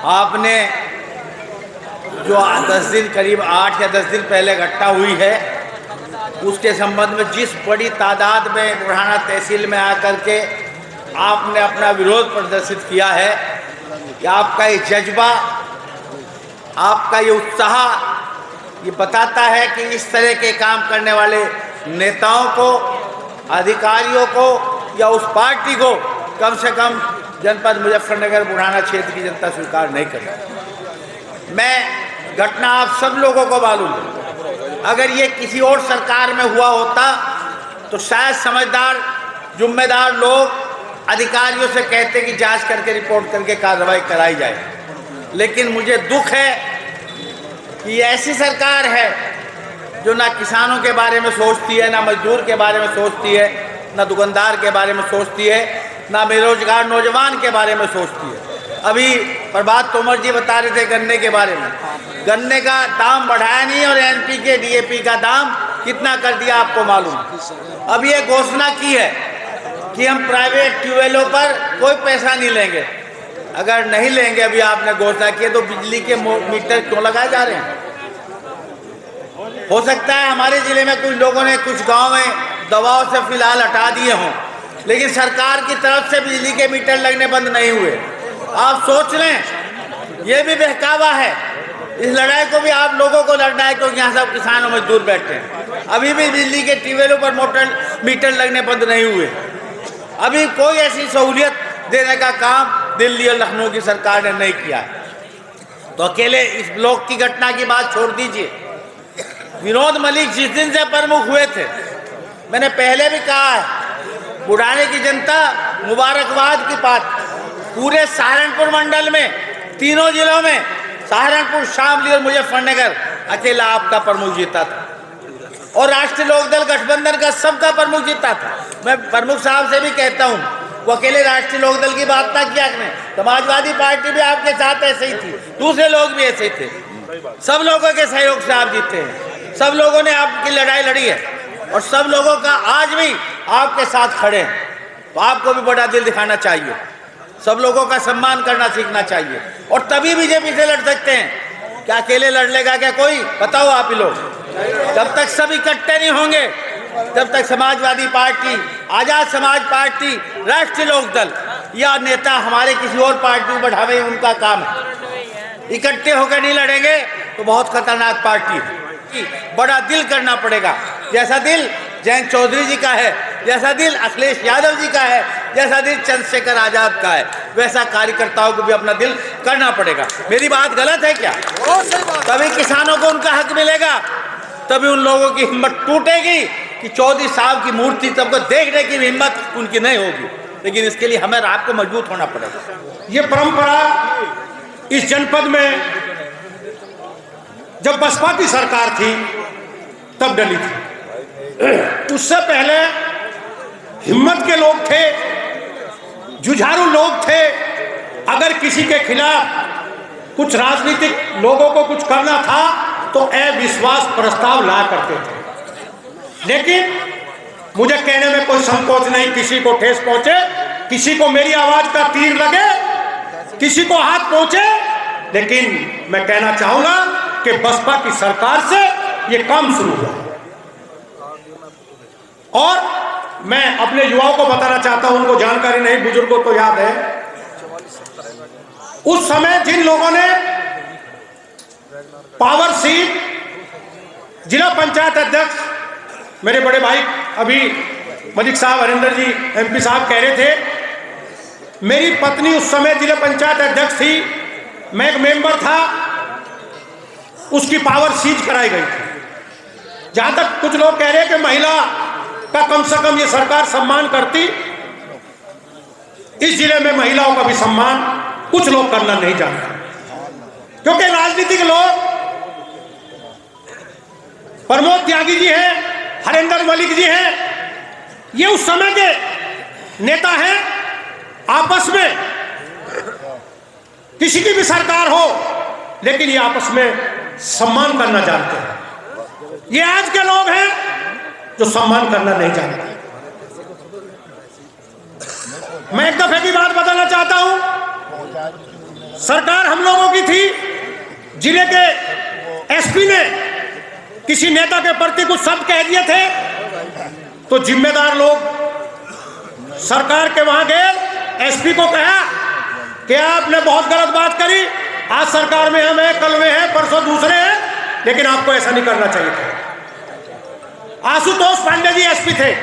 आपने जो 10 दिन, करीब 8 या 10 दिन पहले घटना हुई है, उसके संबंध में जिस बड़ी तादाद में बुढ़ाना तहसील में आकर के आपने अपना विरोध प्रदर्शित किया है, कि आपका ये जज्बा, आपका ये उत्साह, ये बताता है कि इस तरह के काम करने वाले नेताओं को, अधिकारियों को या उस पार्टी को कम से कम जनपद मुजफ्फरनगर बुढ़ाना क्षेत्र की जनता स्वीकार नहीं करेगी। मैं घटना आप सब लोगों को मालूम है, अगर ये किसी और सरकार में हुआ होता तो शायद समझदार जिम्मेदार लोग अधिकारियों से कहते कि जांच करके रिपोर्ट करके कार्रवाई कराई जाए। लेकिन मुझे दुख है कि ये ऐसी सरकार है जो ना किसानों के बारे में सोचती है, ना मजदूर के बारे में सोचती है, ना दुकानदार के बारे में सोचती है, ना बेरोजगार नौजवान के बारे में सोचती है। अभी प्रभात तोमर जी बता रहे थे गन्ने के बारे में, गन्ने का दाम बढ़ाया नहीं और NPK DAP का दाम कितना कर दिया आपको मालूम। अब ये घोषणा की है कि हम प्राइवेट ट्यूबवेलों पर कोई पैसा नहीं लेंगे। अगर नहीं लेंगे, अभी आपने घोषणा की है, तो बिजली के मीटर क्यों लगाए जा रहे हैं? हो सकता है हमारे जिले में कुछ लोगों ने कुछ गांव में दबाव से फिलहाल हटा दिए हों, लेकिन सरकार की तरफ से बिजली के मीटर लगने बंद नहीं हुए। आप सोच लें, ये भी बहकावा है। इस लड़ाई को भी आप लोगों को लड़ना है, क्योंकि यहाँ सब किसान और मजदूर बैठे हैं। अभी भी बिजली के ट्यूबवेलों पर मीटर लगने बंद नहीं हुए। अभी कोई ऐसी सहूलियत देने का काम दिल्ली और लखनऊ की सरकार ने नहीं किया। तो अकेले इस ब्लॉक की घटना की बात छोड़ दीजिए, विनोद मलिक जिस दिन से प्रमुख हुए थे, मैंने पहले भी कहा है, बुढ़ाने की जनता मुबारकबाद की बात, पूरे सहारनपुर मंडल में, तीनों जिलों में, सहारनपुर, शामली और मुजफ्फरनगर अकेला आपका प्रमुख जीता था, और राष्ट्रीय लोकदल गठबंधन का सबका प्रमुख जीता था। मैं प्रमुख साहब से भी कहता हूँ, वो अकेले राष्ट्रीय लोकदल की बात ना किया करें, समाजवादी पार्टी भी आपके साथ ऐसे ही थी, दूसरे लोग भी ऐसे ही थे। सब लोगों के सहयोग से आप जीते हैं, सब लोगों ने आपकी लड़ाई लड़ी है, और सब लोगों का आज भी आपके साथ खड़े हैं। तो आपको भी बड़ा दिल दिखाना चाहिए, सब लोगों का सम्मान करना सीखना चाहिए, और तभी बीजेपी से लड़ सकते हैं। क्या अकेले लड़ लेगा क्या कोई? बताओ आप ही लोग। जब तक सब इकट्ठे नहीं होंगे, जब तक समाजवादी पार्टी, आजाद समाज पार्टी, राष्ट्रीय लोकदल या नेता हमारे किसी और पार्टी को बढ़ावे, उनका काम है। इकट्ठे होकर नहीं लड़ेंगे तो बहुत खतरनाक पार्टी है। बड़ा दिल करना पड़ेगा, जैसा दिल जयंत चौधरी जी का है, जैसा दिल अखिलेश यादव जी का है, जैसा दिल चंद्रशेखर आजाद का है, वैसा कार्यकर्ताओं को भी अपना दिल करना पड़ेगा। मेरी बात गलत है क्या? तभी किसानों को उनका हक मिलेगा, तभी उन लोगों की हिम्मत टूटेगी कि चौधरी साहब की मूर्ति सबको देखने की हिम्मत उनकी नहीं होगी। लेकिन इसके लिए हमें आपको मजबूत होना पड़ेगा। ये परंपरा इस जनपद में जब बसपा की सरकार थी तब डली थी। उससे पहले हिम्मत के लोग थे, जुझारू लोग थे। अगर किसी के खिलाफ कुछ राजनीतिक लोगों को कुछ करना था तो अविश्वास प्रस्ताव लाया करते थे। लेकिन मुझे कहने में कोई संकोच नहीं, किसी को ठेस पहुंचे, किसी को मेरी आवाज का तीर लगे, किसी को हाथ पहुंचे, लेकिन मैं कहना चाहूंगा कि बसपा की सरकार से यह काम शुरू हुआ। और मैं अपने युवाओं को बताना चाहता हूं, उनको जानकारी नहीं, बुजुर्गों को याद है, उस समय जिन लोगों ने पावर सीट जिला पंचायत अध्यक्ष, मेरे बड़े भाई अभी मलिक साहब, हरिंदर जी MP साहब कह रहे थे, मेरी पत्नी उस समय जिला पंचायत अध्यक्ष थी, मैं एक मेंबर था, उसकी पावर सीज कराई गई थी। जहां तक कुछ लोग कह रहे हैं कि महिला का कम से कम ये सरकार सम्मान करती, इस जिले में महिलाओं का भी सम्मान कुछ लोग करना नहीं जानते, क्योंकि राजनीतिक लोग, प्रमोद त्यागी जी हैं, हरिंदर मलिक जी हैं, ये उस समय के नेता हैं। आपस में किसी की भी सरकार हो, लेकिन ये आपस में सम्मान करना जानते हैं। ये आज के लोग हैं जो सम्मान करना नहीं जानते। मैं एक दफे की बात बताना चाहता हूं, सरकार हम लोगों की थी, जिले के एसपी ने किसी नेता के प्रति कुछ शब्द कह दिए थे तो जिम्मेदार लोग सरकार के वहां गए, एसपी को कहा कि आपने बहुत गलत बात करी, आज सरकार में हम हैं, कल में हैं, परसों दूसरे हैं, लेकिन आपको ऐसा नहीं करना चाहिए था। आशुतोष पांडे जी एसपी थे,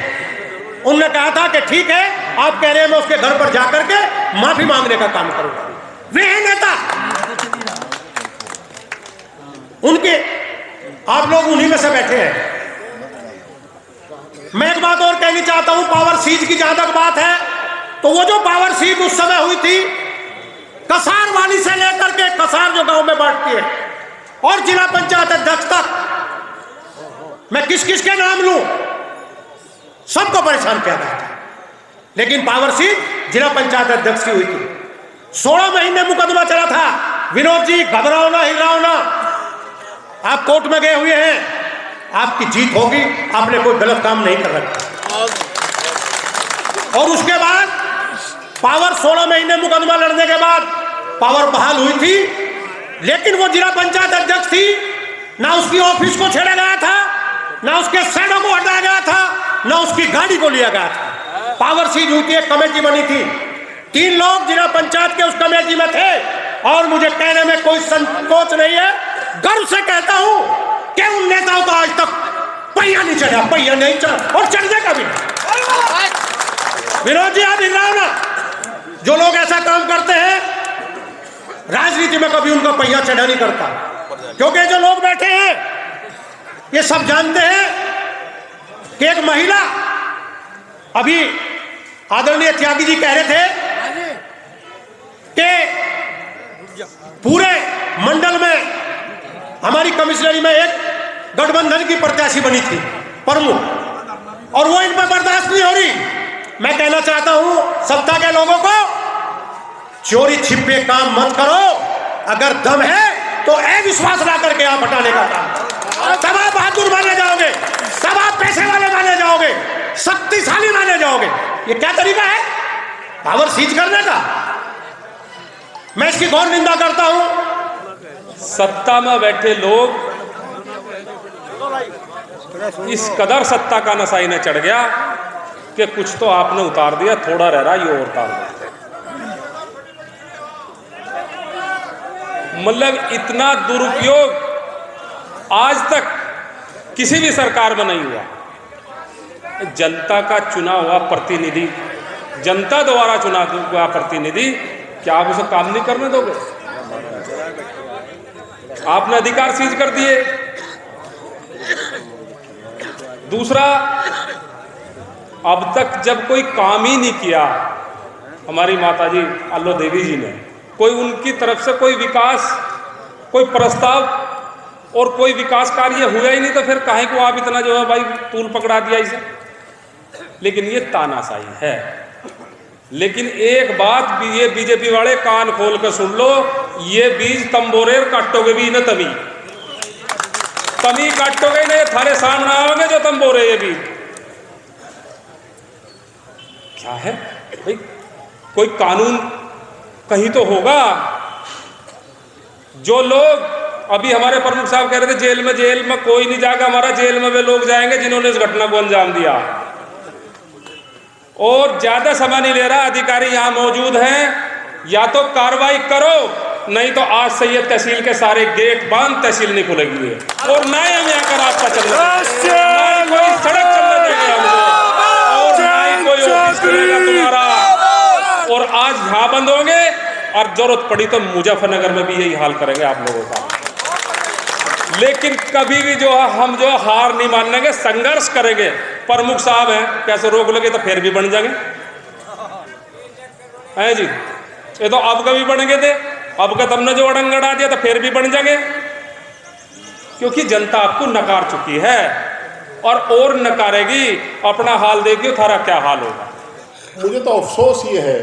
उन्होंने कहा था कि ठीक है, आप कह रहे हैं मैं उसके घर पर जाकर के माफी मांगने का काम करूंगा। वे हैं नेता, उनके आप लोग उन्हीं में से बैठे हैं। मैं एक बात और कहनी चाहता हूं, पावर सीज की जहां तक बात है, तो वो जो पावर सीज उस समय हुई थी, कसार वाली से लेकर के कसार जो गांव में बांटती है और जिला पंचायत अध्यक्ष तक, मैं किस किस के नाम लूं, सबको परेशान किया गया था। लेकिन पावर सीट जिला पंचायत अध्यक्ष की हुई थी। 16 महीने मुकदमा चला था। विनोद जी, घबराओ ना, हिलाओ ना, आप कोर्ट में गए हुए हैं, आपकी जीत होगी, आपने कोई गलत काम नहीं कर रखा। और उसके बाद पावर 16 महीने मुकदमा लड़ने के बाद पावर बहाल हुई थी, लेकिन वो जिला पंचायत अध्यक्ष थी, ना उसकी ऑफिस को छेड़ा गया था, ना उसके शैडो को हटाया गया था, ना उसकी गाड़ी को लिया गया था। पावर सीज हुई थी, एक कमेटी बनी थी, 3 लोग जिला पंचायत के उस कमेटी में थे, और मुझे कहने में कोई संकोच नहीं है, गर्व से कहता हूं कि उन नेताओं का आज तक पहिया नहीं चढ़ा, पहिया नहीं चढ़ा और चढ़ने का भी नहीं। विनोद जी, आप हिलाओ ना, जो लोग ऐसा काम करते हैं राजनीति में कभी उनका पहिया चढ़ा नहीं करता, क्योंकि जो लोग बैठे हैं ये सब जानते हैं कि एक महिला, अभी आदरणीय त्यागी जी कह रहे थे कि पूरे मंडल में हमारी कमिश्नरी में एक गठबंधन की प्रत्याशी बनी थी प्रमुख, और वो इन पर बर्दाश्त नहीं हो रही। मैं कहना चाहता हूं सत्ता के लोगों को, चोरी छिपे काम मत करो, अगर दम है तो अविश्वास ला करके आप हटाने का काम, तब आप बहादुर माने जाओगे, तब आप पैसे वाले माने जाओगे, शक्तिशाली माने जाओगे। ये क्या तरीका है पावर सीज करने का? मैं इसकी घोर निंदा करता हूं। सत्ता में बैठे लोग, इस कदर सत्ता का नशा इन्हें चढ़ गया कि कुछ तो आपने उतार दिया, थोड़ा रह रहा, ये और उतार दिया। मतलब इतना दुरुपयोग आज तक किसी भी सरकार में नहीं हुआ। जनता का चुना हुआ प्रतिनिधि, जनता द्वारा चुना हुआ प्रतिनिधि, क्या आप उसे काम नहीं करने दोगे? आपने अधिकार सीज कर दिए। दूसरा, अब तक जब कोई काम ही नहीं किया हमारी माताजी अल्लो देवी जी ने, कोई उनकी तरफ से कोई विकास, कोई प्रस्ताव और कोई विकास कार्य हुआ ही नहीं, तो फिर काहे को आप इतना जो है भाई तूल पकड़ा दिया इसे। लेकिन ये तानाशाही है। लेकिन एक बात भी, ये बीजेपी वाले कान खोल कर सुन लो, ये बीज तंबोरेर काटोगे भी न तमी काटोगे ना, ये थारे सामने आओगे जो तंबोरे। ये बीज क्या है भाई? कोई कानून कहीं तो होगा। जो लोग अभी हमारे प्रमुख साहब कह रहे थे जेल में कोई नहीं जाएगा, हमारा जेल में वे लोग जाएंगे जिन्होंने इस घटना को अंजाम दिया। और ज्यादा समय नहीं ले रहा, अधिकारी यहां मौजूद हैं, या तो कार्रवाई करो, नहीं तो आज से ये तहसील के सारे गेट बंद, तहसील नहीं खुलेगी। और ना ही हम यहाँ का रास्ता चल रहा है, ना ही कोई सड़क चलने देंगे हमको, और ना ही कोई ऑफिस खुलेगा तुम्हारा। और आज यहाँ बंद होंगे, और जरूरत पड़ी तो मुजफ्फरनगर में भी यही हाल करेंगे आप लोगों का। लेकिन कभी भी जो है हम जो हार नहीं मानेंगे, संघर्ष करेंगे। प्रमुख साहब हैं, कैसे रोक लगे तो फिर भी बन जाएंगे हैं जी। ये तो अब कभी बन गए थे, अब का तुमने जो अड़ंग अड़ा दिया तो फिर भी बन जाएंगे, क्योंकि जनता आपको नकार चुकी है और नकारेगी। अपना हाल देखिए थारा क्या हाल होगा। मुझे तो अफसोस ये है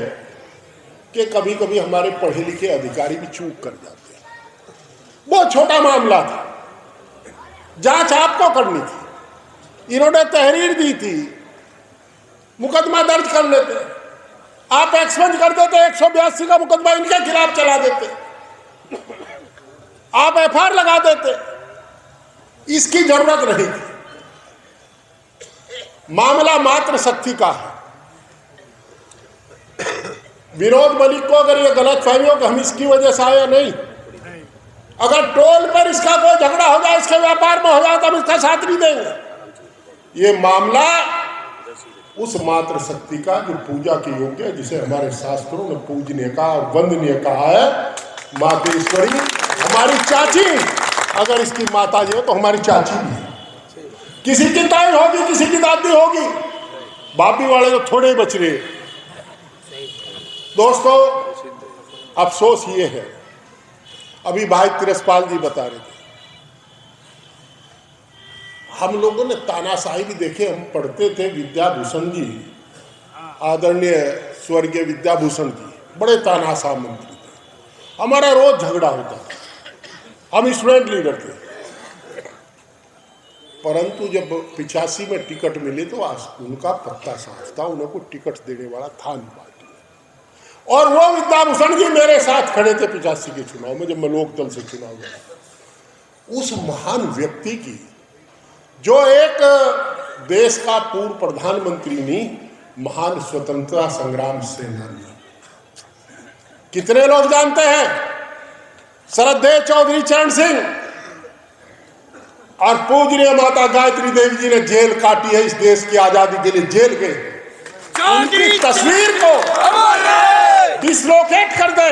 कि कभी कभी हमारे पढ़े लिखे अधिकारी भी चूक कर जाते हैं। बहुत छोटा मामला था, जांच आपको करनी थी, इन्होंने तहरीर दी थी, मुकदमा दर्ज कर लेते, आप एक्सपंज कर देते, 182 का मुकदमा इनके खिलाफ चला देते, आप एफआईआर लगा देते, इसकी जरूरत नहीं थी। मामला मात्र शक्ति का है। विनोद मलिक को अगर ये गलत फहमी हो कि हम इसकी वजह से आए, नहीं, अगर टोल पर इसका कोई झगड़ा हो जाए, इसके व्यापार में हो जाए, तो हम इसका साथ नहीं देंगे। ये मामला उस मात्र शक्ति का जो पूजा के योग्य है, जिसे हमारे शास्त्रों ने पूजनीय का और वंदनीय कहा है, मातेश्वरी, हमारी चाची। अगर इसकी माता जी हो तो हमारी चाची भी है। किसी की ताई होगी, किसी की दादी होगी, बापी वाले तो थोड़े ही बच रहे। दोस्तों, अफसोस ये है, अभी भाई तिरसपाल जी बता रहे थे, हम लोगों ने तानाशाही भी देखे। हम पढ़ते थे, विद्याभूषण जी, आदरणीय स्वर्गीय विद्याभूषण जी बड़े तानाशाह मंत्री थे। हमारा रोज झगड़ा होता था, हम स्टूडेंट लीडर थे। परंतु जब 85 में टिकट मिली तो उनका पत्ता साफ था, उनको टिकट देने वाला था नहीं पार्टी में। और वो विद्याभूषण जी मेरे साथ खड़े थे 85 के चुनाव में, जब मैं लोकदल से चुनाव लड़ा। उस महान व्यक्ति की, जो एक देश का पूर्व प्रधानमंत्री नहीं, महान स्वतंत्रता संग्राम सेनानी, कितने लोग जानते हैं? श्रद्धेय चौधरी चरण सिंह और पूजनीय माता गायत्री देवी जी ने जेल काटी है इस देश की आजादी के लिए, जेल गए। उनकी तस्वीर को डिसलोकेट कर दे,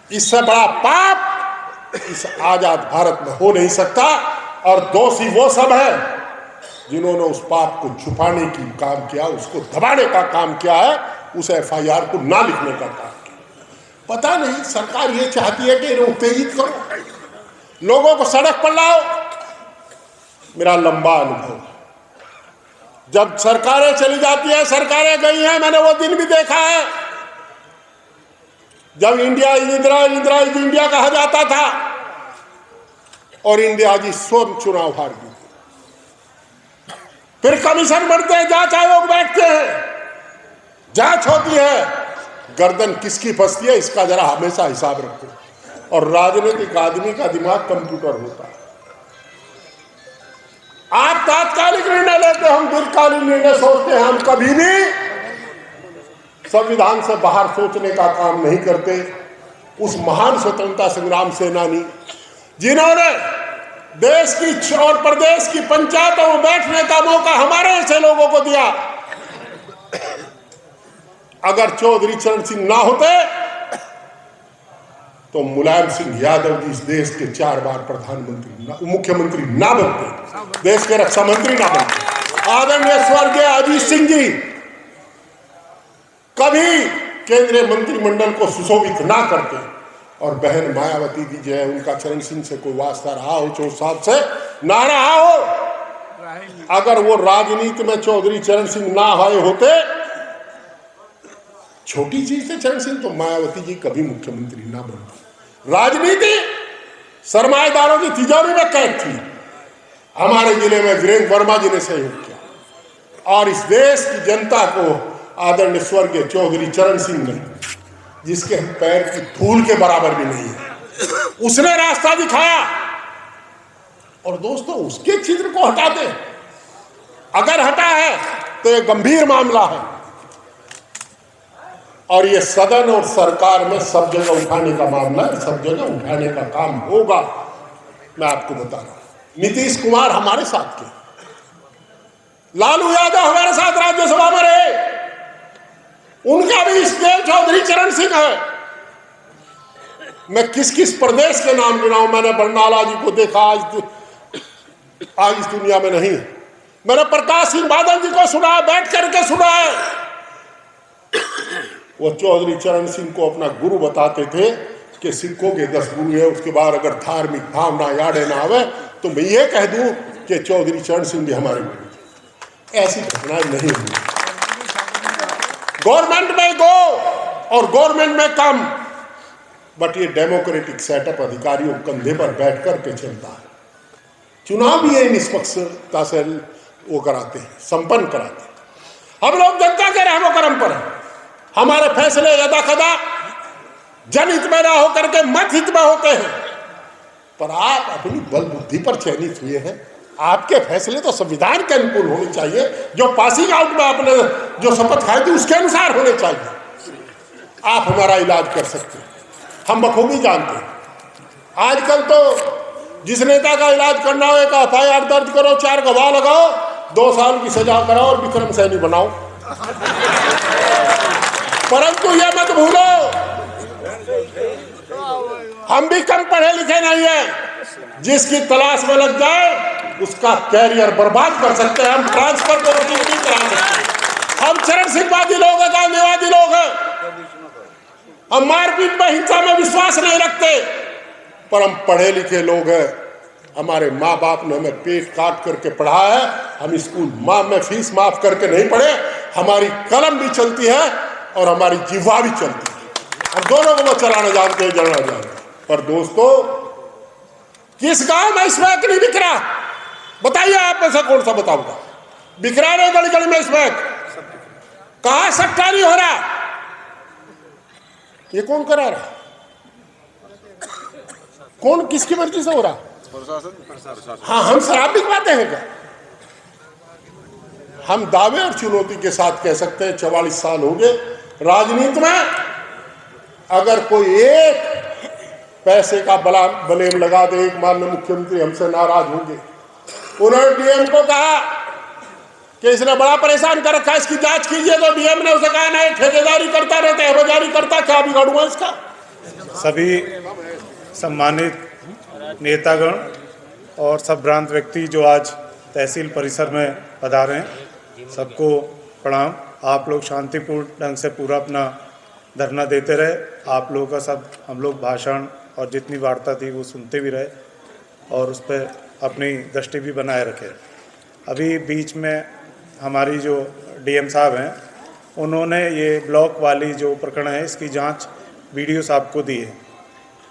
इससे बड़ा पाप इस आजाद भारत में हो नहीं सकता। और दोषी वो सब है जिन्होंने उस पाप को छुपाने की काम किया, उसको दबाने का काम किया है, उस एफआईआर को ना लिखने का काम किया। पता नहीं सरकार ये चाहती है कि इन्हें उत्तेजित करो, लोगों को सड़क पर लाओ। मेरा लंबा अनुभव, जब सरकारें चली जाती है, सरकारें गई हैं, मैंने वो दिन भी देखा है जब इंडिया इज इंडिया कहा जाता था और इंडिया जी स्वयं चुनाव हार गई। फिर कमीशन बनते हैं, जांच आयोग बैठते हैं, जांच होती है, गर्दन किसकी फंसती है इसका जरा हमेशा हिसाब रखो। और राजनीतिक आदमी का दिमाग कंप्यूटर होता है। आप तात्कालिक निर्णय लेते, हम दीर्घकालीन निर्णय सोचते हैं। हम कभी भी संविधान से बाहर सोचने का काम नहीं करते। उस महान स्वतंत्रता संग्राम सेनानी जिन्होंने देश की और प्रदेश की पंचायतों में बैठने का मौका हमारे ऐसे लोगों को दिया, अगर चौधरी चरण सिंह ना होते तो मुलायम सिंह यादव जी इस देश के 4 बार प्रधानमंत्री मुख्यमंत्री ना बनते, देश के रक्षा मंत्री ना बनते। आदरणीय स्वर्गीय अजीत सिंह जी कभी केंद्रीय मंत्रिमंडल को सुशोभित ना करते। और बहन मायावती जी जो है, उनका चरण सिंह से कोई वास्ता रहा हो, 4 साल से ना रहा हो, अगर वो राजनीति में चौधरी चरण सिंह ना आए होते, छोटी चीज से चरण सिंह, तो मायावती जी कभी मुख्यमंत्री ना बनते। राजनीति सरमाएदारों की तिजोरी में कैद थी। हमारे जिले में वीरेंद्र वर्मा जी ने सहयोग किया और इस देश की जनता को आदरणीय स्वर्गीय चौधरी चरण सिंह ने, जिसके पैर की धूल के बराबर भी नहीं है, उसने रास्ता दिखाया। और दोस्तों, उसके चित्र को हटा दे, अगर हटा है तो यह गंभीर मामला है और ये सदन और सरकार में सब जगह उठाने का मामला है, सब जगह उठाने का काम होगा। मैं आपको बता रहा हूं, नीतीश कुमार हमारे साथ थे, लालू यादव हमारे साथ राज्यसभा में रहे, उनका भी इसमें चौधरी चरण सिंह है। मैं किस किस प्रदेश के नाम गिनाऊं? मैंने बरनाला जी को देखा, आज इस दुनिया में नहीं। मैंने प्रकाश सिंह बादल जी को सुना, बैठ करके सुना है। वो चौधरी चरण सिंह को अपना गुरु बताते थे कि सिखों के 10 गुरु है, उसके बाद अगर धार्मिक भावना याड़े ना आवे तो मैं ये कह दूं कि चौधरी चरण सिंह भी हमारे गुरु थे। ऐसी घटनाएं नहीं हुई। गवर्नमेंट में दो और गवर्नमेंट में कम, बट ये डेमोक्रेटिक सेटअप अधिकारियों कंधे पर बैठ करके चलता है। चुनाव भी ये निष्पक्षता से वो कराते हैं, संपन्न कराते हैं। हम लोग जनता के रहमो करम पर हैं, हमारे फैसले यदा कदा जनहित में ना होकर के मत हित में होते हैं, पर आप अपनी बल बुद्धि पर चयनित हुए हैं। आपके फैसले तो संविधान के अनुकूल होने चाहिए, जो पासिंग आउट में आपने जो शपथ खाई थी उसके अनुसार होने चाहिए। आप हमारा इलाज कर सकते हैं, हम बखूबी जानते हैं। आजकल तो जिस नेता का इलाज करना हो, एक FIR दर्ज करो, 4 गवाह लगाओ, 2 साल की सजा कराओ और विक्रम सैनी बनाओ। परंतु यह मत भूलो, हम भी कम पढ़े लिखे नहीं है। जिसकी तलाश में लग जाए उसका कैरियर बर्बाद कर सकते हैं, हम ट्रांसफर को नहीं करा सकते। हम चरण सिंहवादी लोग हैं, गांधीवादी लोग हैं, हम मारपीट में, हिंसा में विश्वास नहीं रखते, पर हम पढ़े लिखे लोग हैं। हमारे माँ बाप ने हमें पेट काट करके पढ़ा है, हम स्कूल में फीस माफ करके नहीं पढ़े। हमारी कलम भी चलती है और हमारी जिह्वा भी चलती है, हम दोनों को वो चलाना जानते हैं, जलना जानते हैं। पर दोस्तों, किस गांव में स्मैक नहीं बिक रहा? बताइए, आप में से कौन सा बताऊंगा? बिक रहा है गली गली में स्मैक? कहां सट्टा नहीं हो रहा? ये कौन करा रहा? कौन किसकी मर्जी से हो रहा? हाँ, हम शराब बिकवाते हैं क्या? हम दावे और चुनौती के साथ कह सकते हैं 44 साल हो गए राजनीति में, अगर कोई एक पैसे का ब्लेम लगा दे, एक माननीय मुख्यमंत्री हमसे नाराज होंगे। उन्होंने डीएम को कहा कि इसने बड़ा परेशान कर रखा है, इसकी जांच कीजिए, तो डीएम ने उसे कहा नहीं, ठेकेदारी करता रहता है, हवलदारी करता, क्या बिगाड़ूंगा इसका? सभी सम्मानित नेतागण और सब भ्रांत व्यक्ति जो आज तहसील परिसर में पधारे हैं, सबको प्रणाम। आप लोग शांतिपूर्ण ढंग से पूरा अपना धरना देते रहे। आप लोगों का सब हम लोग भाषण और जितनी वार्ता थी वो सुनते भी रहे और उस पर अपनी दृष्टि भी बनाए रखे। अभी बीच में हमारी जो डीएम साहब हैं, उन्होंने ये ब्लॉक वाली जो प्रकरण है इसकी जांच वीडियो साहब को दी है।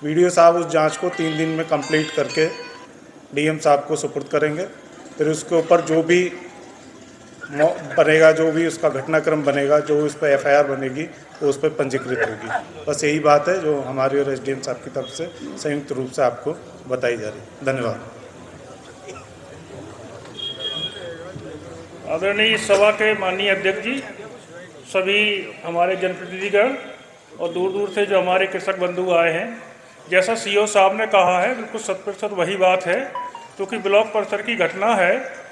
वीडियो साहब उस जांच को 3 दिन में कंप्लीट करके डीएम साहब को सुपुर्द करेंगे। फिर उसके ऊपर जो भी बनेगा, जो भी उसका घटनाक्रम बनेगा, जो उस पर FIR बनेगी, वो उस पर पंजीकृत होगी। बस यही बात है जो हमारी और SDM साहब की तरफ से संयुक्त रूप से आपको बताई जा रही है। धन्यवाद। आदरणीय सभा के माननीय अध्यक्ष जी, सभी हमारे जनप्रतिनिधिगण और दूर दूर से जो हमारे कृषक बंधु आए हैं, जैसा CO साहब ने कहा है बिल्कुल 100% वही बात है। क्योंकि ब्लॉक परिसर की घटना है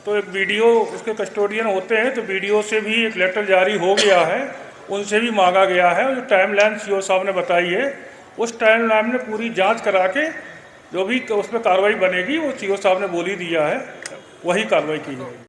तो एक वीडियो उसके कस्टोडियन होते हैं, तो वीडियो से भी एक लेटर जारी हो गया है, उनसे भी मांगा गया है। और जो टाइमलाइन CO साहब ने बताई है, उस टाइमलाइन में पूरी जांच करा के जो भी उस पर कार्रवाई बनेगी वो CO साहब ने बोल ही दिया है, वही कार्रवाई की जाएगी।